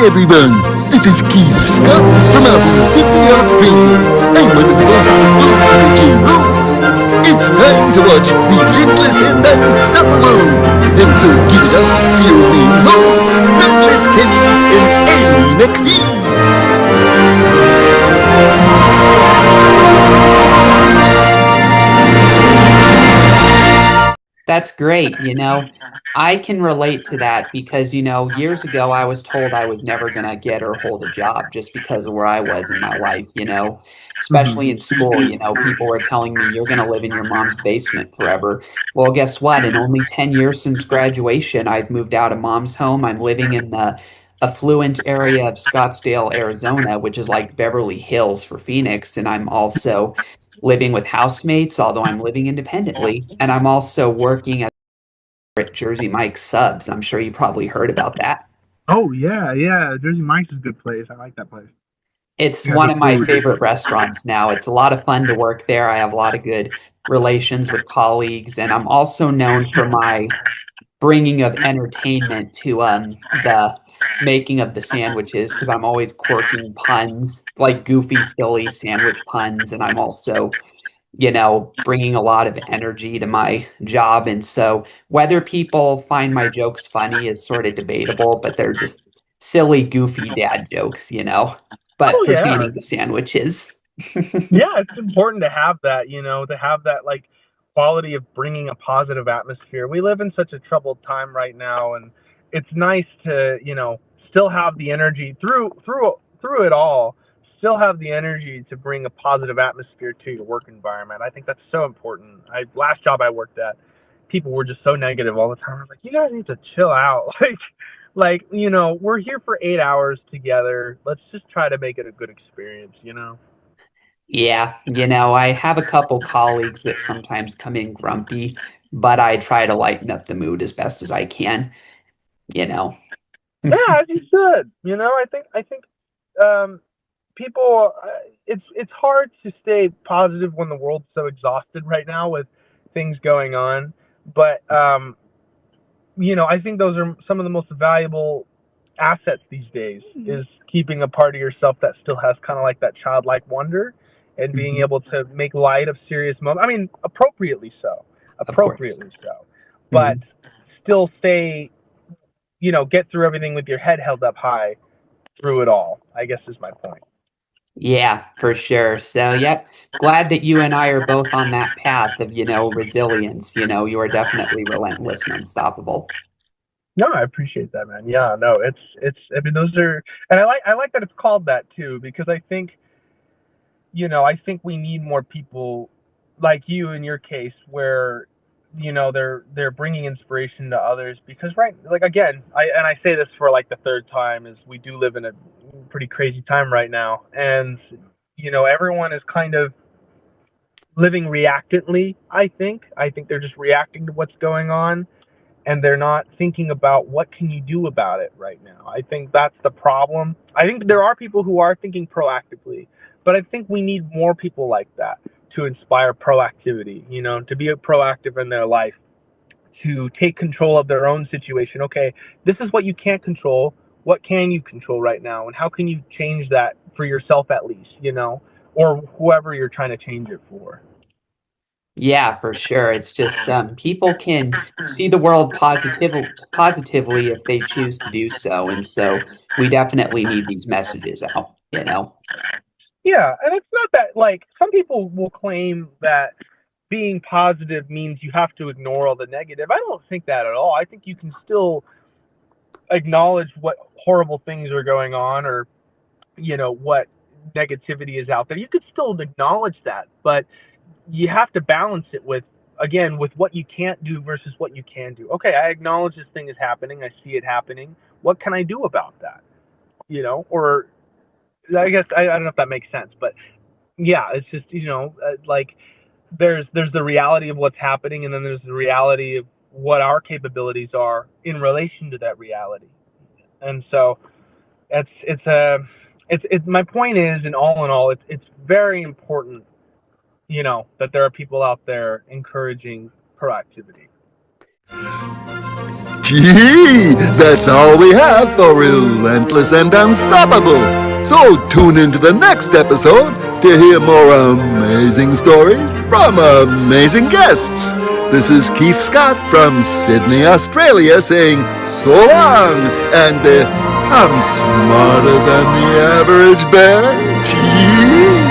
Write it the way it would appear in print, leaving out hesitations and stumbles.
everyone, this is Keith Scott from Apple City, Australia. I'm one of the voices of Beau Preiser. It's time to watch Relentless and Unstoppable. And so give it up for your main hosts, Douglas Kelly and Andy McPhee. That's great. I can relate to that because, years ago I was told I was never going to get or hold a job just because of where I was in my life, especially in school. People were telling me you're going to live in your mom's basement forever. Well, guess what? In only 10 years since graduation, I've moved out of mom's home. I'm living in the affluent area of Scottsdale, Arizona, which is like Beverly Hills for Phoenix. And I'm also living with housemates, although I'm living independently. And I'm also working at Jersey Mike's Subs. I'm sure you probably heard about that. Oh yeah, yeah. Jersey Mike's is a good place. I like that place. It's They got one good of my food. favorite restaurants now. It's a lot of fun to work there. I have a lot of good relations with colleagues, and I'm also known for my bringing of entertainment to the making of the sandwiches because I'm always quirking puns, like goofy, silly sandwich puns, and I'm also bringing a lot of energy to my job. And so whether people find my jokes funny is sort of debatable, but they're just silly, goofy dad jokes, but Oh yeah, pertaining to sandwiches. yeah. It's important to have that. To have that like quality of bringing a positive atmosphere. We live in such a troubled time right now, and it's nice to still have the energy through it all. Still have the energy to bring a positive atmosphere to your work environment. I think that's so important. Last job I worked at, people were just so negative all the time. I was like, you guys need to chill out. Like, we're here for 8 hours together. Let's just try to make it a good experience. Yeah, I have a couple colleagues that sometimes come in grumpy, but I try to lighten up the mood as best as I can, you know. Yeah, as you should. I think um, people. It's hard to stay positive when the world's so exhausted right now with things going on. But I think those are some of the most valuable assets these days. Is keeping a part of yourself that still has kind of like that childlike wonder, and being Mhm. able to make light of serious moments. I mean, appropriately so, Of course. appropriately so, but Mhm. still stay. Get through everything with your head held up high through it all, I guess is my point. Yeah, for sure. So, yep, glad that you and I are both on that path of, resilience. You are definitely relentless and unstoppable. No, I appreciate that, man. Yeah, no, I mean, those are, and I like that it's called that too, because I think we need more people like you in your case where they're bringing inspiration to others, because right, like, again, I say this for like the third time, is we do live in a pretty crazy time right now, and everyone is kind of living reactantly. I think they're just reacting to what's going on, and they're not thinking about what can you do about it right now. I think that's the problem. I think there are people who are thinking proactively, but I think we need more people like that to inspire proactivity, to be proactive in their life, to take control of their own situation. Okay, this is what you can't control. What can you control right now? And how can you change that for yourself at least, or whoever you're trying to change it for? Yeah, for sure. It's just people can see the world positively if they choose to do so. And so we definitely need these messages out. Yeah, and it's not that, like, some people will claim that being positive means you have to ignore all the negative. I don't think that at all. I think you can still acknowledge what horrible things are going on, or what negativity is out there. You could still acknowledge that, but you have to balance it with, again, with what you can't do versus what you can do. Okay, I acknowledge this thing is happening. I see it happening. What can I do about that? Or I guess I don't know if that makes sense, but yeah, it's just like, there's the reality of what's happening, and then there's the reality of what our capabilities are in relation to that reality. And so it's my point is, and all in all, it's very important, that there are people out there encouraging proactivity. Gee, that's all we have for Relentless and Unstoppable. So tune into the next episode to hear more amazing stories from amazing guests. This is Keith Scott from Sydney, Australia saying so long, and I'm smarter than the average bear. Gee.